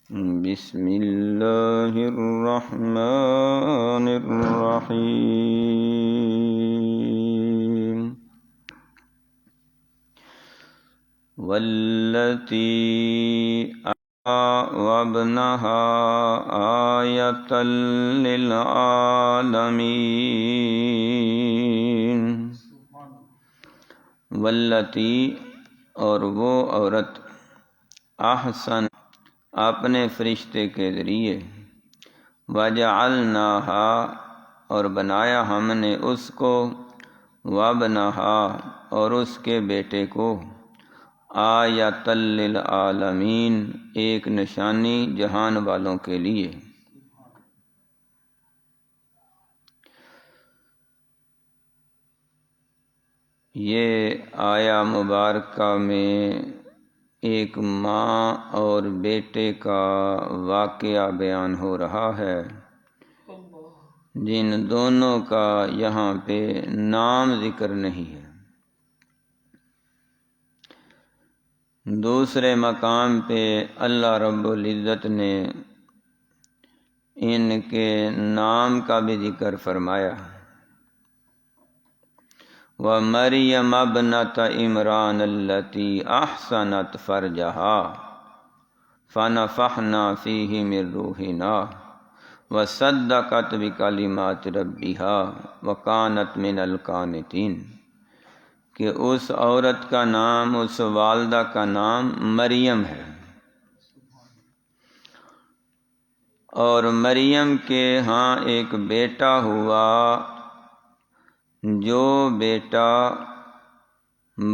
بسم اللہ الرحمن الرحیم واللتی وابنها آیۃ للعالمین۔ واللتی اور وہ عورت احسن اپنے فرشتے کے ذریعے وجعلناہا اور بنایا ہم نے اس کو وابنہا اور اس کے بیٹے کو آیۃ للعالمین ایک نشانی جہان والوں کے لیے۔ یہ آیا مبارکہ میں ایک ماں اور بیٹے کا واقعہ بیان ہو رہا ہے، جن دونوں کا یہاں پہ نام ذکر نہیں ہے۔ دوسرے مقام پہ اللہ رب العزت نے ان کے نام کا بھی ذکر فرمایا، وَمَرْيَمَ ابْنَتَ عِمْرَانَ الَّتِي أَحْصَنَتْ فَرْجَهَا فَنَفَخْنَا فِيهِ مِنْ رُوحِنَا وَصَدَّقَتْ بِكَلِمَاتِ رَبِّهَا وَكَانَتْ مِنَ الْقَانِتِينَ کہ اس عورت کا نام، اس والدہ کا نام مریم ہے، اور مریم کے ہاں ایک بیٹا ہوا، جو بیٹا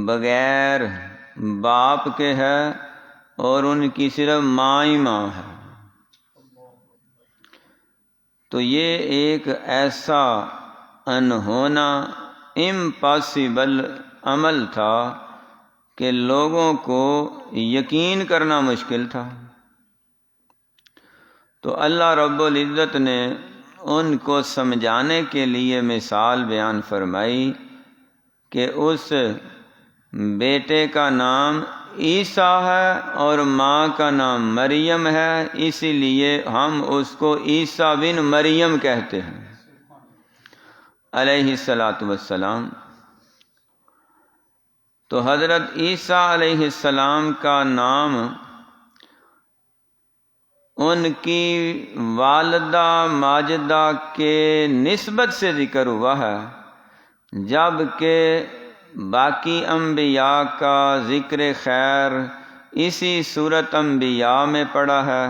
بغیر باپ کے ہے اور ان کی صرف ماں ہی ماں ہے۔ تو یہ ایک ایسا انہونا امپاسبل عمل تھا کہ لوگوں کو یقین کرنا مشکل تھا۔ تو اللہ رب العزت نے ان کو سمجھانے کے لیے مثال بیان فرمائی کہ اس بیٹے کا نام عیسیٰ ہے اور ماں کا نام مریم ہے، اسی لیے ہم اس کو عیسیٰ بن مریم کہتے ہیں علیہ السلام۔ تو حضرت عیسیٰ علیہ السلام کا نام ان کی والدہ ماجدہ کے نسبت سے ذکر ہوا ہے، جبکہ باقی انبیاء کا ذکر خیر اسی سورۃ انبیاء میں پڑا ہے،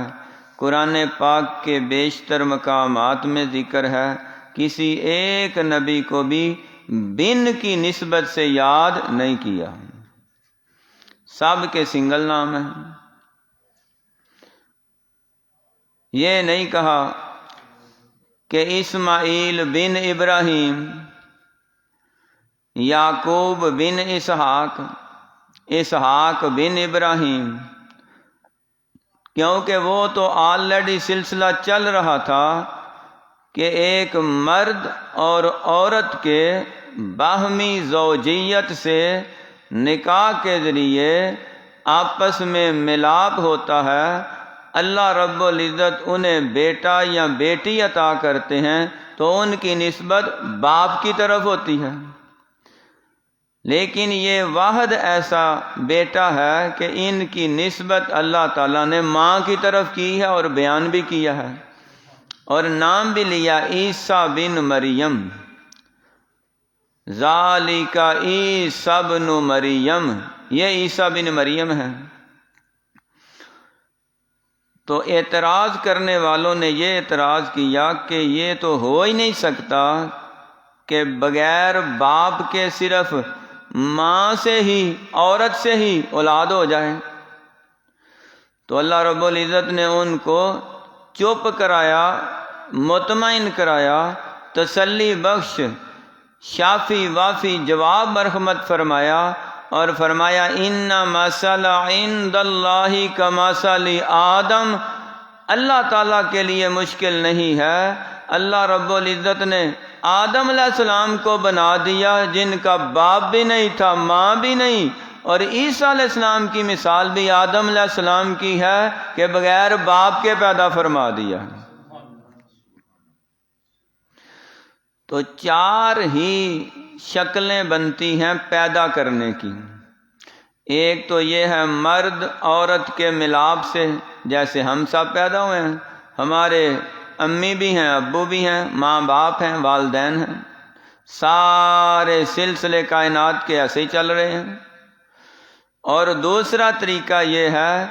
قرآن پاک کے بیشتر مقامات میں ذکر ہے، کسی ایک نبی کو بھی بن کی نسبت سے یاد نہیں کیا، سب کے سنگل نام ہیں۔ یہ نہیں کہا کہ اسماعیل بن ابراہیم، یعقوب بن اسحاق، اسحاق بن ابراہیم، کیونکہ وہ تو آلریڈی سلسلہ چل رہا تھا کہ ایک مرد اور عورت کے باہمی زوجیت سے نکاح کے ذریعے آپس میں ملاپ ہوتا ہے، اللہ رب العزت انہیں بیٹا یا بیٹی عطا کرتے ہیں تو ان کی نسبت باپ کی طرف ہوتی ہے، لیکن یہ واحد ایسا بیٹا ہے کہ ان کی نسبت اللہ تعالیٰ نے ماں کی طرف کی ہے اور بیان بھی کیا ہے، اور نام بھی لیا عیسیٰ بن مریم، ذالک عیسیٰ بن مریم، یہ عیسیٰ بن مریم ہے۔ تو اعتراض کرنے والوں نے یہ اعتراض کیا کہ یہ تو ہو ہی نہیں سکتا کہ بغیر باپ کے صرف ماں سے ہی، عورت سے ہی اولاد ہو جائے۔ تو اللہ رب العزت نے ان کو چپ کرایا، مطمئن کرایا، تسلی بخش شافی وافی جواب مرحمت فرمایا، اور فرمایا ان مثل عند اللہ کمثل آدم، اللہ تعالیٰ کے لیے مشکل نہیں ہے، اللہ رب العزت نے آدم علیہ السلام کو بنا دیا جن کا باپ بھی نہیں تھا، ماں بھی نہیں، اور عیسیٰ علیہ السلام کی مثال بھی آدم علیہ السلام کی ہے کہ بغیر باپ کے پیدا فرما دیا۔ تو چار ہی شکلیں بنتی ہیں پیدا کرنے کی۔ ایک تو یہ ہے مرد عورت کے ملاپ سے، جیسے ہم سب پیدا ہوئے ہیں، ہمارے امی بھی ہیں، ابو بھی ہیں، ماں باپ ہیں، والدین ہیں، سارے سلسلے کائنات کے ایسے ہی چل رہے ہیں۔ اور دوسرا طریقہ یہ ہے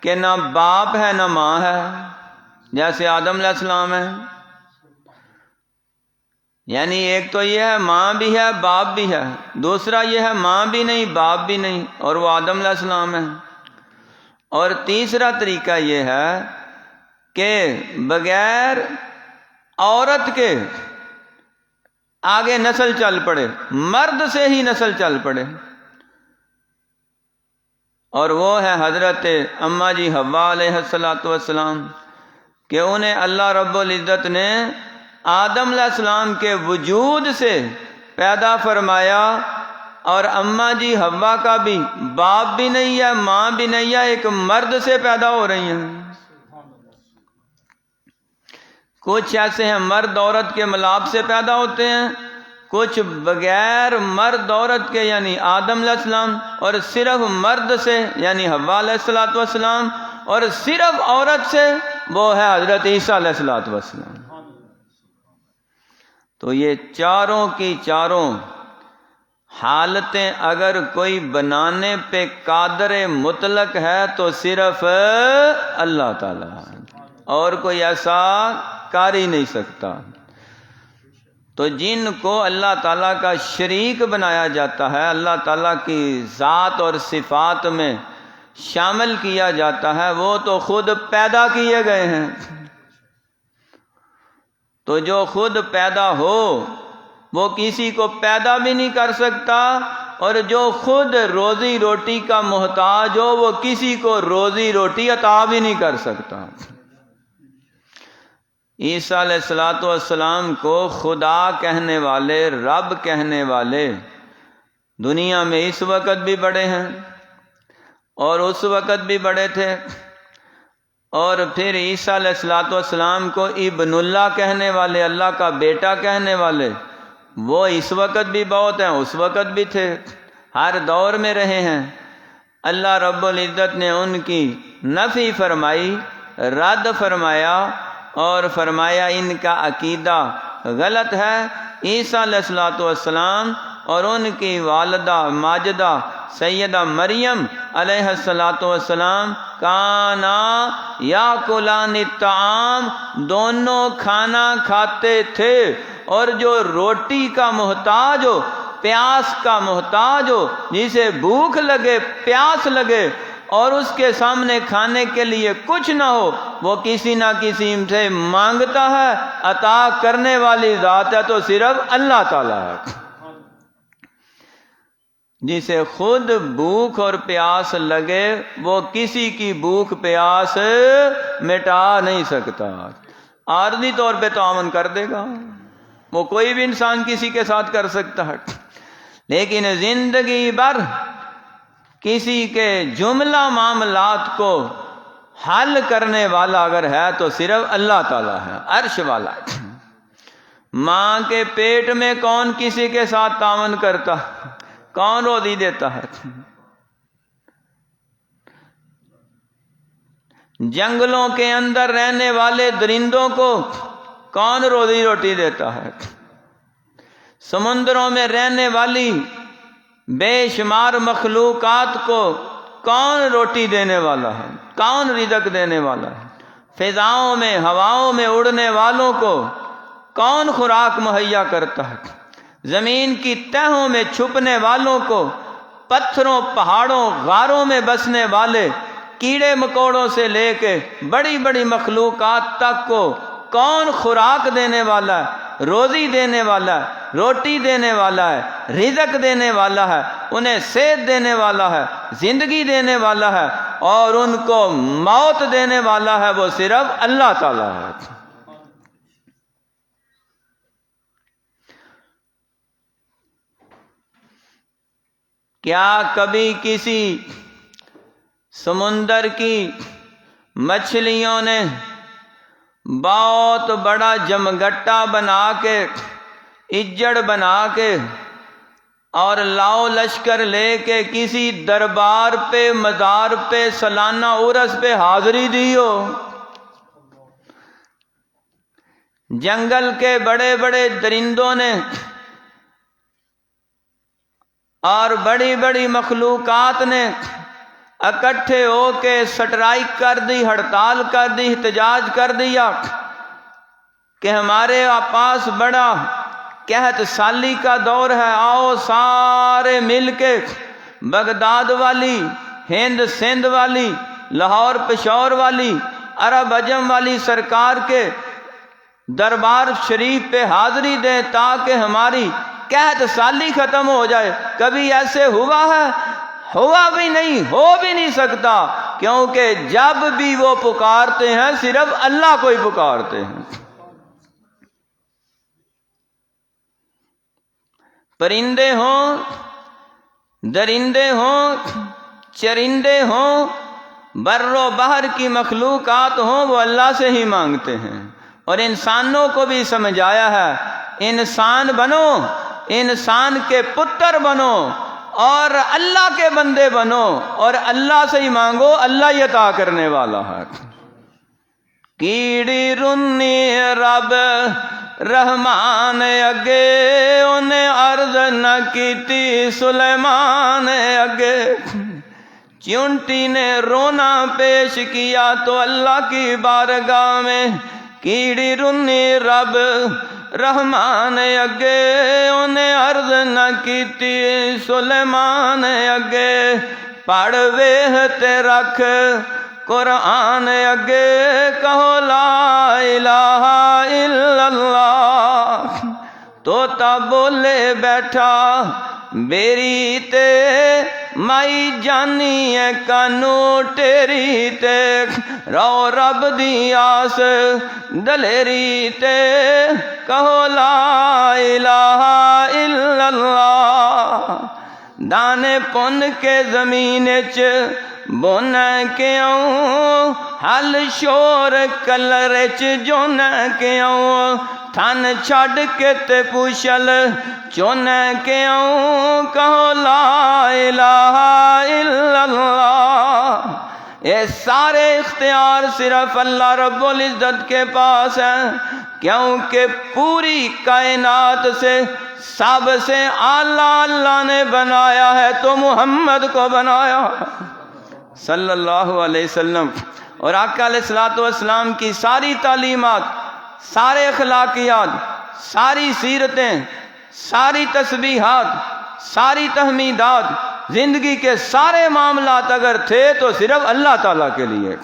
کہ نہ باپ ہے نہ ماں ہے، جیسے آدم علیہ السلام ہے۔ یعنی ایک تو یہ ہے ماں بھی ہے باپ بھی ہے، دوسرا یہ ہے ماں بھی نہیں باپ بھی نہیں، اور وہ آدم علیہ السلام ہے۔ اور تیسرا طریقہ یہ ہے کہ بغیر عورت کے آگے نسل چل پڑے، مرد سے ہی نسل چل پڑے، اور وہ ہے حضرت اماں جی حوا علیہ السلام، کہ انہیں اللہ رب العزت نے آدم علیہ السلام کے وجود سے پیدا فرمایا، اور اماں جی حوا کا بھی باپ بھی نہیں ہے ماں بھی نہیں ہے، ایک مرد سے پیدا ہو رہی ہیں۔ کچھ ایسے ہیں مرد عورت کے ملاپ سے پیدا ہوتے ہیں، کچھ بغیر مرد عورت کے یعنی آدم علیہ السلام، اور صرف مرد سے یعنی حوا علیہ السلام، اور صرف عورت سے وہ ہے حضرت عیسیٰ علیہ السلام۔ تو یہ چاروں کی چاروں حالتیں اگر کوئی بنانے پہ قادر مطلق ہے تو صرف اللہ تعالیٰ ہے، اور کوئی ایسا کر ہی نہیں سکتا۔ تو جن کو اللہ تعالیٰ کا شریک بنایا جاتا ہے، اللہ تعالیٰ کی ذات اور صفات میں شامل کیا جاتا ہے، وہ تو خود پیدا کیے گئے ہیں۔ تو جو خود پیدا ہو وہ کسی کو پیدا بھی نہیں کر سکتا، اور جو خود روزی روٹی کا محتاج ہو وہ کسی کو روزی روٹی عطا بھی نہیں کر سکتا۔ عیسیٰ علیہ السلام کو خدا کہنے والے، رب کہنے والے دنیا میں اس وقت بھی بڑے ہیں اور اس وقت بھی بڑے تھے، اور پھر عیسیٰ علیہ السلام کو ابن اللہ کہنے والے، اللہ کا بیٹا کہنے والے، وہ اس وقت بھی بہت ہیں، اس وقت بھی تھے، ہر دور میں رہے ہیں۔ اللہ رب العزت نے ان کی نفی فرمائی، رد فرمایا، اور فرمایا ان کا عقیدہ غلط ہے۔ عیسیٰ علیہ السلام اور ان کی والدہ ماجدہ سیدہ مریم علیہ السلام کانا یاکلان الطعام، دونوں کھانا کھاتے تھے، اور جو روٹی کا محتاج ہو، پیاس کا محتاج ہو، جسے بھوک لگے پیاس لگے اور اس کے سامنے کھانے کے لیے کچھ نہ ہو، وہ کسی نہ کسی سے مانگتا ہے، عطا کرنے والی ذات ہے تو صرف اللہ تعالیٰ ہے، جسے خود بھوک اور پیاس لگے وہ کسی کی بھوک پیاس مٹا نہیں سکتا۔ عارضی طور پہ تعاون کر دے گا، وہ کوئی بھی انسان کسی کے ساتھ کر سکتا ہے، لیکن زندگی بھر کسی کے جملہ معاملات کو حل کرنے والا اگر ہے تو صرف اللہ تعالیٰ ہے، عرش والا۔ ماں کے پیٹ میں کون کسی کے ساتھ تعاون کرتا، کون روزی دیتا ہے؟ جنگلوں کے اندر رہنے والے درندوں کو کون روزی روٹی دیتا ہے؟ سمندروں میں رہنے والی بے شمار مخلوقات کو کون روٹی دینے والا ہے، کون رزق دینے والا ہے؟ فضاؤں میں ہواؤں میں اڑنے والوں کو کون خوراک مہیا کرتا ہے؟ زمین کی تہوں میں چھپنے والوں کو، پتھروں پہاڑوں غاروں میں بسنے والے کیڑے مکوڑوں سے لے کے بڑی بڑی مخلوقات تک کو کون خوراک دینے والا ہے، روزی دینے والا ہے، روٹی دینے والا ہے، رزق دینے والا ہے، انہیں صحت دینے والا ہے، زندگی دینے والا ہے، اور ان کو موت دینے والا ہے، وہ صرف اللہ تعالیٰ ہے۔ کیا کبھی کسی سمندر کی مچھلیوں نے بہت بڑا جمگٹا بنا کے، اجڑ بنا کے اور لاؤ لشکر لے کے کسی دربار پہ، مزار پہ، سالانہ عرس پہ حاضری دی ہو؟ جنگل کے بڑے بڑے درندوں نے اور بڑی بڑی مخلوقات نے اکٹھے ہو کے سٹرائک کر دی، ہڑتال کر دی، احتجاج کر دیا کہ ہمارے پاس بڑا قحط سالی کا دور ہے، آؤ سارے مل کے بغداد والی، ہند سندھ والی، لاہور پشاور والی، عرب عجم والی سرکار کے دربار شریف پہ حاضری دیں تاکہ ہماری قحط سالی ختم ہو جائے۔ کبھی ایسے ہوا ہے؟ ہوا بھی نہیں، ہو بھی نہیں سکتا، کیونکہ جب بھی وہ پکارتے ہیں صرف اللہ کو ہی پکارتے ہیں۔ پرندے ہوں، درندے ہوں، چرندے ہوں، بر و بحر کی مخلوقات ہوں، وہ اللہ سے ہی مانگتے ہیں۔ اور انسانوں کو بھی سمجھایا ہے، انسان بنو، انسان کے پتر بنو اور اللہ کے بندے بنو اور اللہ سے ہی مانگو، اللہ ہی عطا کرنے والا ہے۔ کیڑی رنی رب رحمان اگے، انہیں عرض نہ کیتی سلیمان اگے، چونٹی نے رونا پیش کیا تو اللہ کی بارگاہ میں، کیڑی رنی رب رحمان اگے، انہیں عرض نہ کیتی سلیمان اگے، پڑھ ویہ تے رکھ قرآن اگے، کہو لا الہ الا اللہ، طوطا بولے بیٹھا بیری تے، مائی جانی ہے کانو ٹیری تے، رو رب دی آس دلیری تے، کہو لا الہ الا اللہ، دانے پن کے زمین چ بن کے آؤں، حل شور کلر چ جون کے آؤں، تھن چھڈ کے تے پوشل چون کے آؤں، کہو لا الہ الا اللہ۔ یہ سارے اختیار صرف اللہ رب العزت کے پاس ہیں، کیونکہ پوری کائنات سے سب سے اعلیٰ اللہ نے بنایا ہے تو محمد کو بنایا صلی اللہ علیہ وسلم۔ اور آقا علیہ الصلوۃ والسلام کی ساری تعلیمات، سارے اخلاقیات، ساری سیرتیں، ساری تسبیحات، ساری تحمیدات، زندگی کے سارے معاملات اگر تھے تو صرف اللہ تعالیٰ کے لیے۔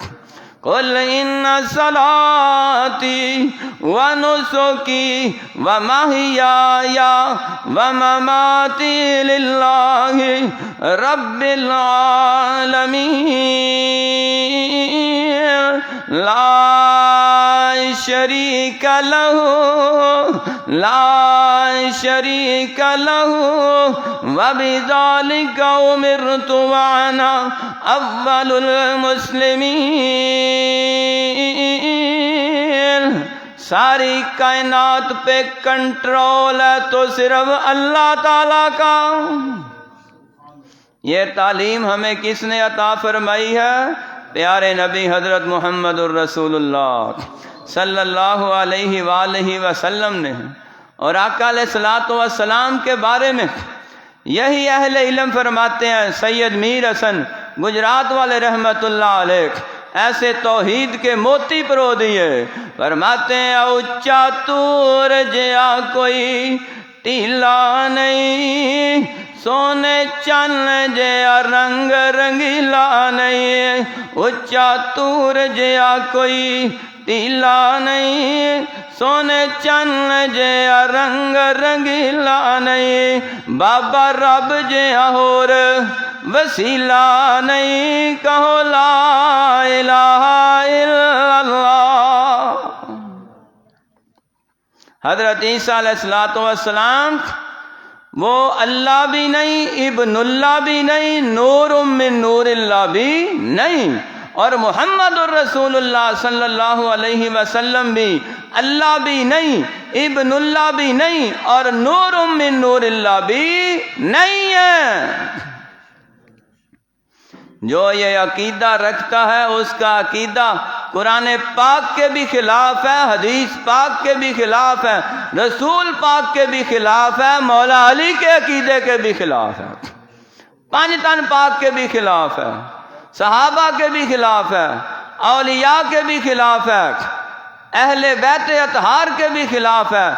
قل ان صلاتی ونسکی ومحیای ومماتی للہ رب العالمین لا شریک لہ، لا شریک لہ، وبذالک امرت وانا اول المسلمین۔ ساری کائنات پہ کنٹرول ہے تو صرف اللہ تعالیٰ کا۔ یہ تعلیم ہمیں کس نے عطا فرمائی ہے؟ پیارے نبی حضرت محمد الرسول اللہ صلی اللہ علیہ وآلہ وسلم نے۔ اور آقا علیہ الصلوۃ والسلام کے بارے میں یہی اہل علم فرماتے ہیں، سید میر حسن گجرات والے رحمت اللہ علیہ، ایسے توحید کے موتی پرو دیے، فرماتے ہیں اونچا تور جیا کوئی ٹیلا نہیں، سونے چن جیا رنگ رنگیلا نہیں، اونچا تور جیا کوئی ٹیلا نہیں، سونے چن جیا رنگ رنگیلا نہیں، بابا رب جیا ہور وسیلہ نہیں، کہو لا الہ الا اللہ۔ حضرت عیسیٰ علیہ السلام وہ اللہ بھی نہیں، ابن اللہ بھی نہیں، نور من نور اللہ بھی نہیں، اور محمد الرسول اللہ صلی اللہ علیہ وسلم بھی اللہ بھی نہیں، ابن اللہ بھی نہیں، اور نور من نور اللہ بھی نہیں ہے۔ جو یہ عقیدہ رکھتا ہے اس کا عقیدہ قرآن پاک کے بھی خلاف ہے، حدیث پاک کے بھی خلاف ہے، رسول پاک کے بھی خلاف ہے، مولا علی کے عقیدے کے بھی خلاف ہے، پانچ تن پاک کے بھی خلاف ہے، صحابہ کے بھی خلاف ہے، اولیاء کے بھی خلاف ہے، اہل بیت اطہار کے بھی خلاف ہے،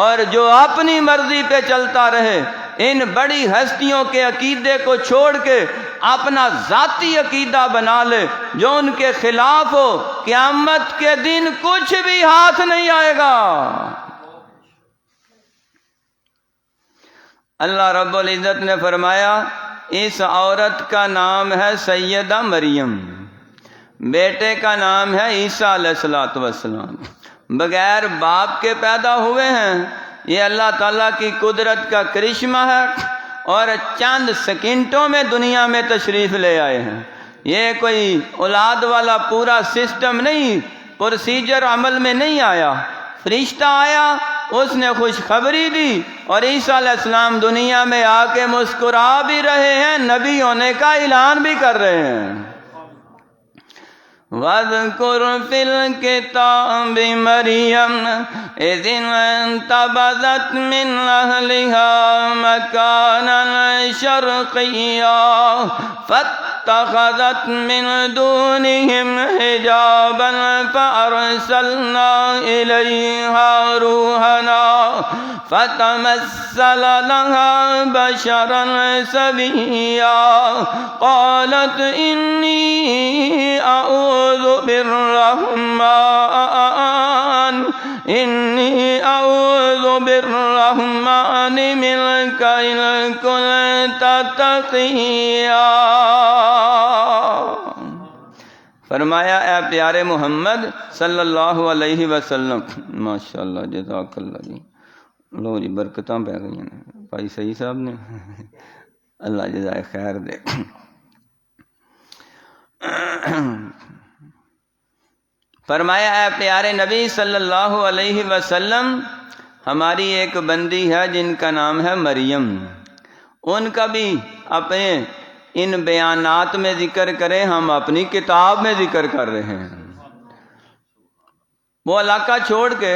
اور جو اپنی مرضی پہ چلتا رہے، ان بڑی ہستیوں کے عقیدے کو چھوڑ کے اپنا ذاتی عقیدہ بنا لے جو ان کے خلاف ہو، قیامت کے دن کچھ بھی ہاتھ نہیں آئے گا۔ اللہ رب العزت نے فرمایا اس عورت کا نام ہے سیدہ مریم، بیٹے کا نام ہے عیسیٰ علیہ السلام، بغیر باپ کے پیدا ہوئے ہیں۔ یہ اللہ تعالیٰ کی قدرت کا کرشمہ ہے، اور چند سیکنڈوں میں دنیا میں تشریف لے آئے ہیں۔ یہ کوئی اولاد والا پورا سسٹم نہیں، پروسیجر عمل میں نہیں آیا، فرشتہ آیا، اس نے خوشخبری دی، اور عیسیٰ علیہ السلام دنیا میں آ کے مسکرا بھی رہے ہیں، نبی ہونے کا اعلان بھی کر رہے ہیں۔ وَاذْكُرْ فِي الْكِتَابِ مَرْيَمَ إِذِ انتَبَذَتْ مِنْ أَهْلِهَا مَكَانًا شَرْقِيًّا فَاتَّخَذَتْ مِنْ دُونِهِمْ حِجَابًا فَأَرْسَلْنَا إِلَيْهَا رُوحَنَا فَتَمَثَّلَ لَهَا بَشَرًا سَوِيًّا قَالَتْ إِنِّي أَعُوذُ بالرحمن منك إن كنت تقيا۔ فرمایا اے پیارے محمد صلی اللہ علیہ وسلم، ماشاءاللہ جزاک اللہ جی، لو جی برکتاں پہ گئی ہیں بھائی صحیح صاحب نے، اللہ جزائے خیر دے۔ فرمایا اے پیارے نبی صلی اللہ علیہ وسلم، ہماری ایک بندی ہے جن کا نام ہے مریم، ان کا بھی اپنے ان بیانات میں ذکر کریں، ہم اپنی کتاب میں ذکر کر رہے ہیں۔ وہ علاقہ چھوڑ کے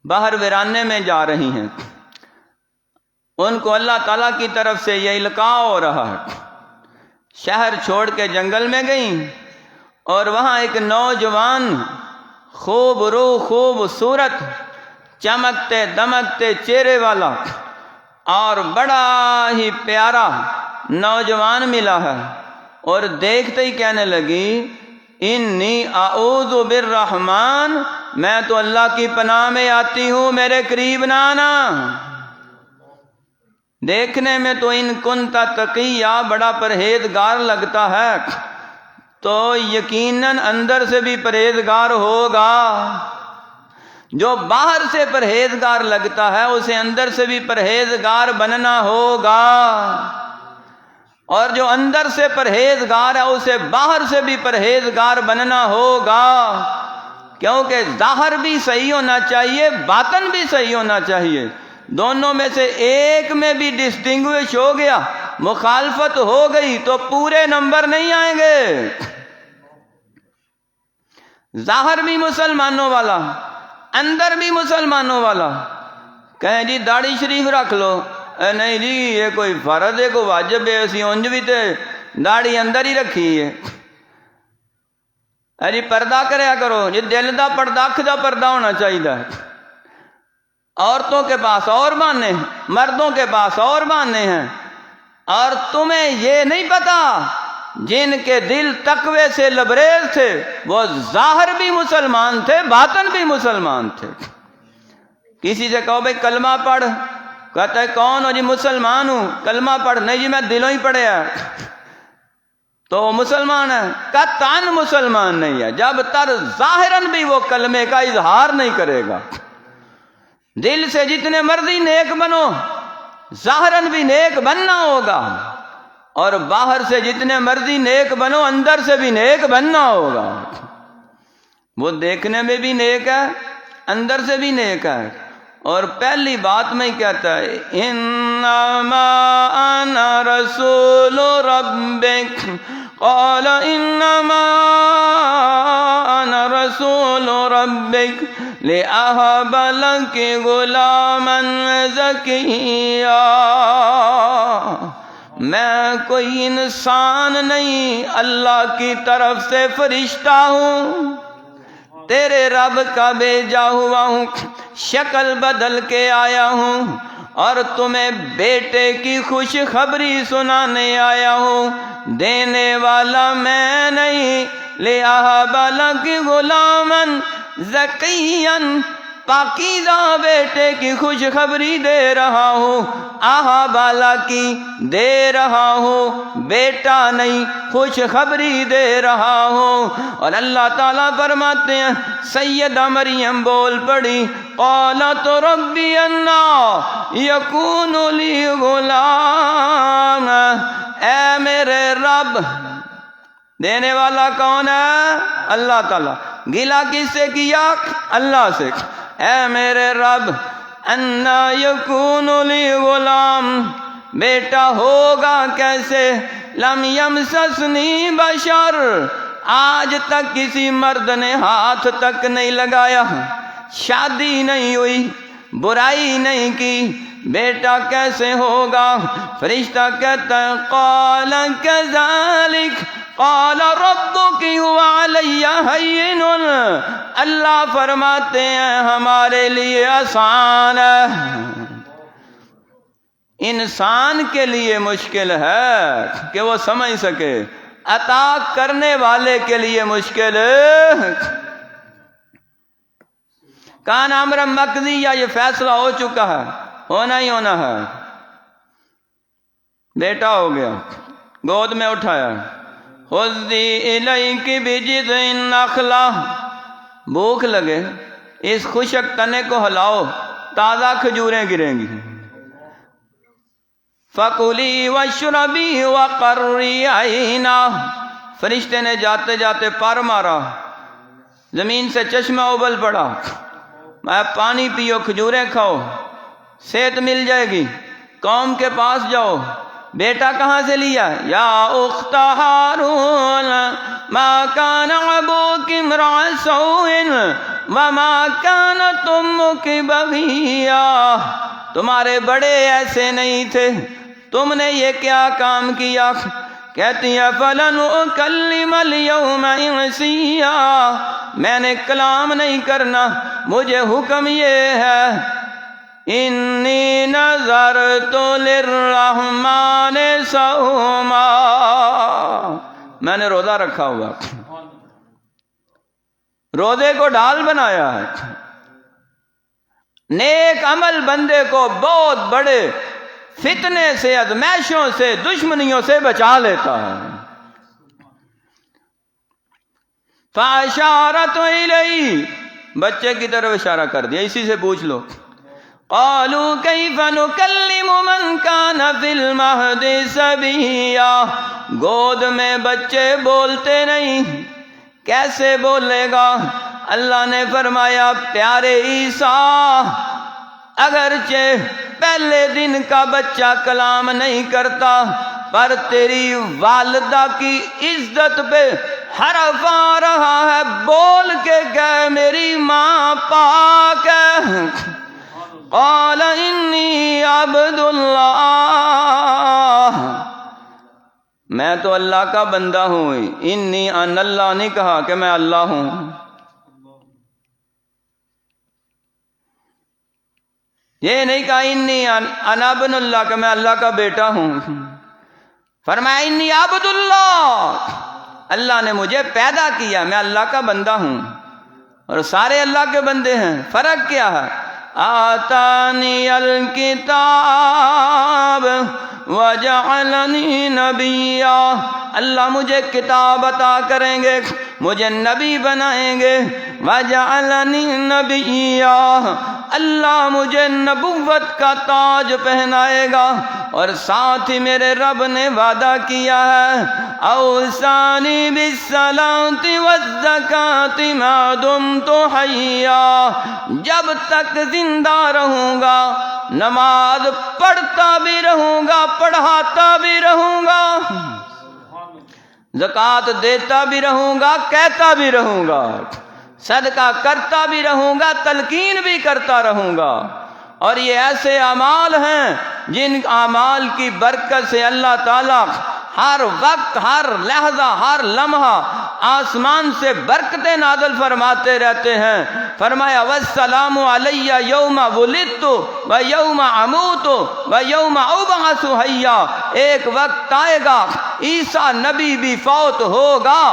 باہر ویرانے میں جا رہی ہیں، ان کو اللہ تعالیٰ کی طرف سے یہ القاء ہو رہا ہے، شہر چھوڑ کے جنگل میں گئیں، اور وہاں ایک نوجوان خوب روح خوبصورت چمکتے دمکتے چہرے والا اور بڑا ہی پیارا نوجوان ملا ہے، اور دیکھتے ہی کہنے لگی انی اعوذ بالرحمن، میں تو اللہ کی پناہ میں آتی ہوں، میرے قریب نہ آنا۔ دیکھنے میں تو ان کنت تقیہ، بڑا پرہیزگار لگتا ہے، تو یقیناً اندر سے بھی پرہیزگار ہوگا۔ جو باہر سے پرہیزگار لگتا ہے اسے اندر سے بھی پرہیزگار بننا ہوگا، اور جو اندر سے پرہیزگار ہے اسے باہر سے بھی پرہیزگار بننا ہوگا، کیونکہ ظاہر بھی صحیح ہونا چاہیے، باطن بھی صحیح ہونا چاہیے۔ دونوں میں سے ایک میں بھی ڈسٹنگوش ہو گیا، مخالفت ہو گئی تو پورے نمبر نہیں آئیں گے۔ ظاہر بھی مسلمانوں والا، اندر بھی مسلمانوں والا، کہیں جی داڑھی شریف رکھ لو، نہیں جی یہ کوئی فرض ہے، کوئی واجب ہے، اسی انج بھی تے داڑھی اندر ہی رکھی ہے۔ جی پردہ کریا کرو، جی دل دا پردہ، اکھ دا پردہ ہونا چاہیے۔ عورتوں کے پاس اور بہانے ہیں، مردوں کے پاس اور بہانے ہیں، اور تمہیں یہ نہیں پتا جن کے دل تقوی سے لبریز تھے وہ ظاہر بھی مسلمان تھے، باطن بھی مسلمان تھے۔ کسی سے کہو بھائی کلمہ پڑھ، کہتا ہے کون ہو؟ جی مسلمان ہوں۔ کلمہ پڑھ، نہیں جی میں دلوں ہی پڑھیا ہے، تو وہ مسلمان ہے؟ قطعاً مسلمان نہیں ہے جب تک ظاہراً بھی وہ کلمے کا اظہار نہیں کرے گا۔ دل سے جتنے مرضی نیک بنو، ظاہراً بھی نیک بننا ہوگا، اور باہر سے جتنے مرضی نیک بنو اندر سے بھی نیک بننا ہوگا۔ وہ دیکھنے میں بھی نیک ہے، اندر سے بھی نیک ہے۔ اور پہلی بات میں کہتا ہے انما انا رسول ربک، قال انما انا رسول ربک لأہب لک غلاما زکیا، میں کوئی انسان نہیں، اللہ کی طرف سے فرشتہ ہوں، تیرے رب کا بھیجا ہوا ہوں، شکل بدل کے آیا ہوں، اور تمہیں بیٹے کی خوشخبری سنانے آیا ہوں، دینے والا میں نہیں، لِأَهَبَ لَكِ غُلَامًا زَكِيًّا، پاکیزہ بیٹے کی خوشخبری دے رہا ہوں، اَهَبَ لَكِ دے رہا ہوں، بیٹا نہیں، خوشخبری دے رہا ہوں۔ اور اللہ تعالیٰ فرماتے ہیں سیدہ مریم بول پڑی قالت ربی انا یکون لی غلام، اے میرے رب، دینے والا کون ہے؟ اللہ تعالیٰ، گلا کس سے کیا؟ اللہ سے، اے میرے رب انا یکون لی غلام، بیٹا ہوگا کیسے؟ لم یمسسنی بشر، آج تک کسی مرد نے ہاتھ تک نہیں لگایا، شادی نہیں ہوئی، برائی نہیں کی، بیٹا کیسے ہوگا؟ فرشتہ کہتا ہے قال کذالک قال ربک هو علی ہین، اللہ فرماتے ہیں ہمارے لیے آسان ہے، انسان کے لیے مشکل ہے کہ وہ سمجھ سکے، عطا کرنے والے کے لیے مشکل ہے۔ کان امر مقضی، یا یہ فیصلہ ہو چکا ہے، ہونا ہی ہونا ہے، بیٹا ہو گیا، گود میں اٹھایا، خذی الیک بجذع النخلہ، بھوک لگے اس خشک تنے کو ہلاؤ، تازہ کھجوریں گریں گی، فَكُلِي وَاشْرَبِي وَقَرِّي عَيْنًا، فرشتے نے جاتے جاتے پر مارا، زمین سے چشمہ ابل پڑا، میں پانی پیو، کھجوریں کھاؤ، صحت مل جائے گی، قوم کے پاس جاؤ۔ بیٹا کہاں سے لیا؟ یا اخت ہارون ما کان ابوک امرأ سوء وما کانت امک بغیا، تمہارے بڑے ایسے نہیں تھے، تم نے یہ کیا کام کیا؟ کہتی ہے فلن اکلم اليوم انسیا، میں نے کلام نہیں کرنا، مجھے حکم یہ ہے انی نذرت للرحمن صوما، میں نے روزہ رکھا ہوا، روزے کو ڈھال بنایا ہے۔ نیک عمل بندے کو بہت بڑے فتنے سے، ازمائشوں سے، دشمنیوں سے بچا لیتا ہے۔ فاشارت الیہ، بچے کی طرف اشارہ کر دیا، اسی سے پوچھ لو۔ قالوا کیف نکلم من کان فی المہد صبیا، گود میں بچے بولتے نہیں، کیسے بولے گا؟ اللہ نے فرمایا پیارے عیسیٰ، اگرچہ پہلے دن کا بچہ کلام نہیں کرتا، پر تیری والدہ کی عزت پہ حرف آ رہا ہے، بول کے کہ میری ماں پاک ہے۔ قال انی عبد اللہ، میں تو اللہ کا بندہ ہوں، انی ان اللہ نہیں کہا کہ میں اللہ ہوں۔ یہ نہیں کہا انی انا ابن اللہ کہ میں اللہ کا بیٹا ہوں، فرمایا انی عبد اللہ، اللہ نے مجھے پیدا کیا، میں اللہ کا بندہ ہوں، اور سارے اللہ کے بندے ہیں۔ فرق کیا ہے؟ آتانی الکتاب وجعلنی نبیا، اللہ مجھے کتاب عطا کریں گے، مجھے نبی بنائیں گے، وجعلنی نبیا، اللہ مجھے نبوت کا تاج پہنائے گا، اور ساتھ ہی میرے رب نے وعدہ کیا ہے اوصانی بالصلاۃ والزکاۃ ما دمت حیا، جب تک زندہ رہوں گا نماز پڑھتا بھی رہوں گا، پڑھاتا بھی رہوں گا، زکوٰۃ دیتا بھی رہوں گا، کہتا بھی رہوں گا، صدقہ کرتا بھی رہوں گا، تلقین بھی کرتا رہوں گا۔ اور یہ ایسے اعمال ہیں جن اعمال کی برکت سے اللہ تعالیٰ ہر وقت، ہر لحظہ، ہر لمحہ آسمان سے برکتیں نازل فرماتے رہتے ہیں۔ فرمایا والسلام علی یوم ولدت و یوم اموت و یوم ابعث حیا، ایک وقت آئے گا عیسیٰ نبی بھی فوت ہوگا،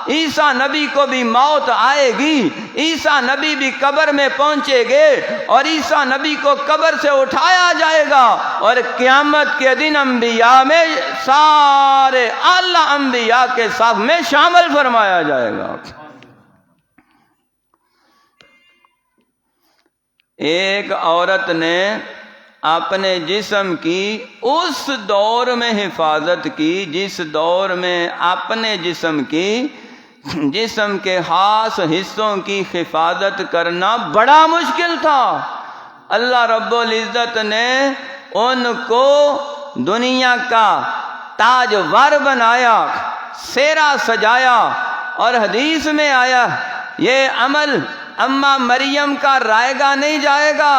عیسیٰ نبی کو بھی موت آئے گی، عیسیٰ نبی بھی قبر میں پہنچے گے، اور عیسیٰ نبی کو قبر سے اٹھایا جائے گا، اور قیامت کے دن انبیاء میں سارے اعلیٰ انبیاء کے صف میں شامل فرمایا جائے گا۔ ایک عورت نے اپنے جسم کی اس دور میں حفاظت کی جس دور میں اپنے جسم کے خاص حصوں کی حفاظت کرنا بڑا مشکل تھا۔ اللہ رب العزت نے ان کو دنیا کا تاجور بنایا، سیرا سجایا، اور حدیث میں آیا یہ عمل اماں مریم کا رائے گا نہیں جائے گا۔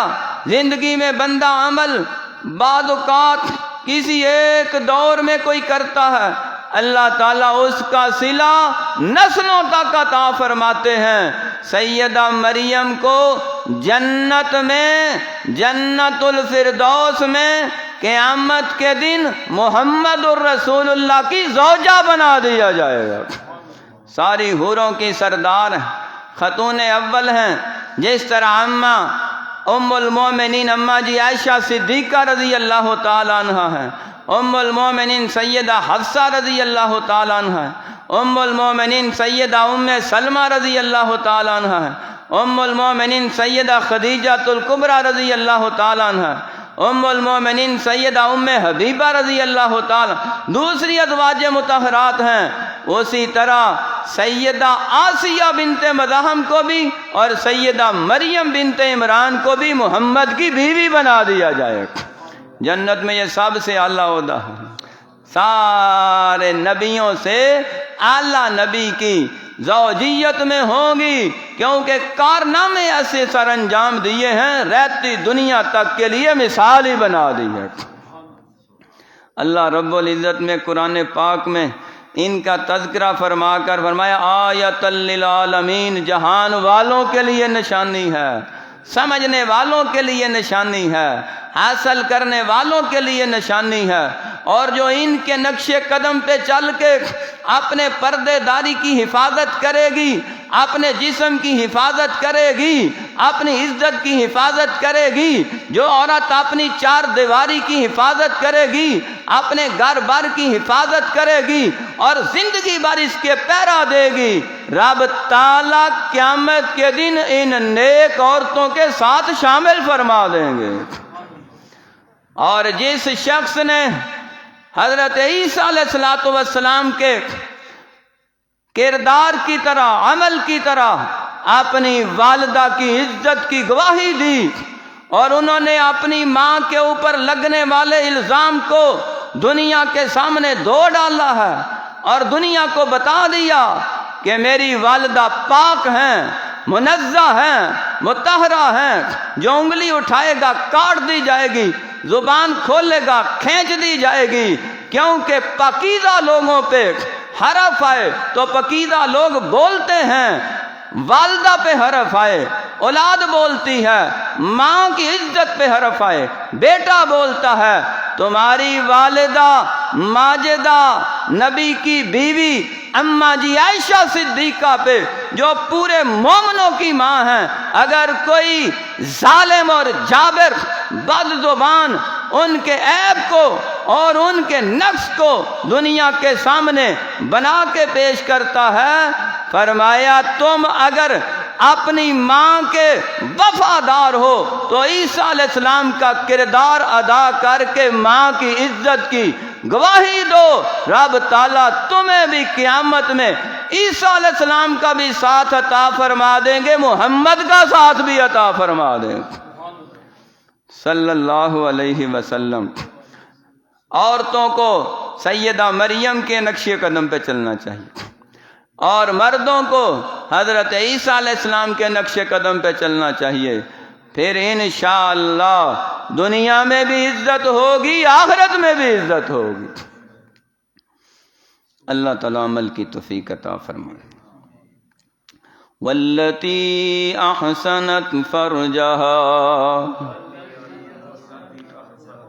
زندگی میں بندہ عمل بعض اوقات کسی ایک دور میں کوئی کرتا ہے، اللہ تعالیٰ اس کا صلہ نسلوں تک عطا فرماتے ہیں۔ سیدہ مریم کو جنت میں، جنت الفردوس میں قیامت کے دن محمد الرسول اللہ کی زوجہ بنا دیا جائے گا۔ ساری حوروں کی سردار خاتون اول ہیں، جس طرح اماں ام المومنین اماں جی عائشہ صدیقہ رضی اللہ تعالیٰ عنہ ہیں، ام المومنین سیدہ حفصہ رضی اللہ تعالیٰ عنہ ہیں، ام المومنین سیدہ ام سلمہ رضی اللہ تعالیٰ عنہ ہیں، ام المومنین سیدہ خدیجہ الکبریٰ رضی اللہ تعالیٰ عنہ ہیں، ام المومنین سیدہ ام حبیبہ رضی اللہ تعالیٰ، دوسری ازواج مطہرات ہیں۔ اسی طرح سیدہ آسیہ بنت مزاحم کو بھی اور سیدہ مریم بنت عمران کو بھی محمد کی بیوی بنا دیا جائے۔ جنت میں یہ سب سے اعلیٰ عہدہ ہے، سارے نبیوں سے اعلیٰ نبی کی زوجیت میں ہوں گی، کیونکہ کارنامے ایسے سر انجام دیے ہیں، رہتی دنیا تک کے لیے مثال ہی بنا دی ہے۔ اللہ رب العزت میں قرآن پاک میں ان کا تذکرہ فرما کر فرمایا آیۃ للعالمین، جہان والوں کے لیے نشانی ہے، سمجھنے والوں کے لیے نشانی ہے، حاصل کرنے والوں کے لیے نشانی ہے، اور جو ان کے نقش قدم پہ چل کے اپنے پردے داری کی حفاظت کرے گی، اپنے جسم کی حفاظت کرے گی، اپنی عزت کی حفاظت کرے گی، جو عورت اپنی چار دیواری کی حفاظت کرے گی، اپنے گھر بار کی حفاظت کرے گی، اور زندگی بھر اس کے پیرا دے گی، رب تعالیٰ قیامت کے دن ان نیک عورتوں کے ساتھ شامل فرما دیں گے۔ اور جس شخص نے حضرت عیسیٰ علیہ السلام کے کردار کی طرح، عمل کی طرح اپنی والدہ کی عزت کی گواہی دی، اور انہوں نے اپنی ماں کے اوپر لگنے والے الزام کو دنیا کے سامنے دھو ڈالا ہے، اور دنیا کو بتا دیا کہ میری والدہ پاک ہیں، منزہ ہیں، مطہرہ ہیں، جو انگلی اٹھائے گا کاٹ دی جائے گی، زبان کھولے گا کھینچ دی جائے گی، کیونکہ پاکیزہ لوگوں پہ حرف آئے تو پاکیزہ لوگ بولتے ہیں، والدہ پہ حرف آئے اولاد بولتی ہے، ماں کی عزت پہ حرف آئے بیٹا بولتا ہے۔ تمہاری والدہ ماجدہ نبی کی بیوی اماں جی عائشہ صدیقہ پہ، جو پورے مومنوں کی ماں ہیں، اگر کوئی ظالم اور جابر بد زبان ان کے عیب کو اور ان کے نقص کو دنیا کے سامنے بنا کے پیش کرتا ہے، فرمایا تم اگر اپنی ماں کے وفادار ہو تو عیسیٰ علیہ السلام کا کردار ادا کر کے ماں کی عزت کی گواہی دو، رب تعالیٰ تمہیں بھی قیامت میں عیسیٰ علیہ السلام کا بھی ساتھ عطا فرما دیں گے، محمد کا ساتھ بھی عطا فرما دیں گے صلی اللہ علیہ وسلم۔ عورتوں کو سیدہ مریم کے نقش قدم پہ چلنا چاہیے اور مردوں کو حضرت عیسیٰ علیہ السلام کے نقش قدم پہ چلنا چاہیے، پھر انشاءاللہ دنیا میں بھی عزت ہوگی، آخرت میں بھی عزت ہوگی۔ اللہ تعالیٰ عمل کی توفیق عطا فرمائے۔ والتی احسنت فرجہا،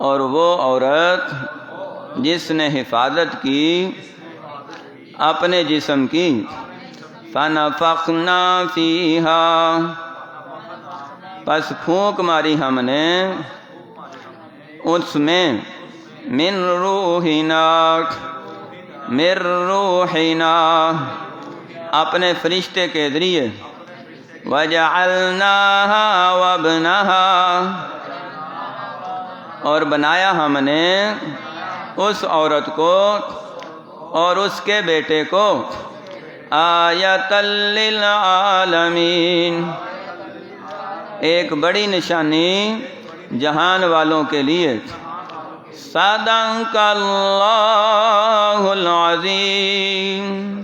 اور وہ عورت جس نے حفاظت کی اپنے جسم کی، فنفخنا فیہا، پس پھونک ماری ہم نے اس میں، من روحنا، اپنے فرشتے کے ذریعے، وجعلناہا وابنہا، اور بنایا ہم نے اس عورت کو اور اس کے بیٹے کو آیۃ للعالمین، ایک بڑی نشانی جہان والوں کے لیے۔ صدق اللہ العظیم۔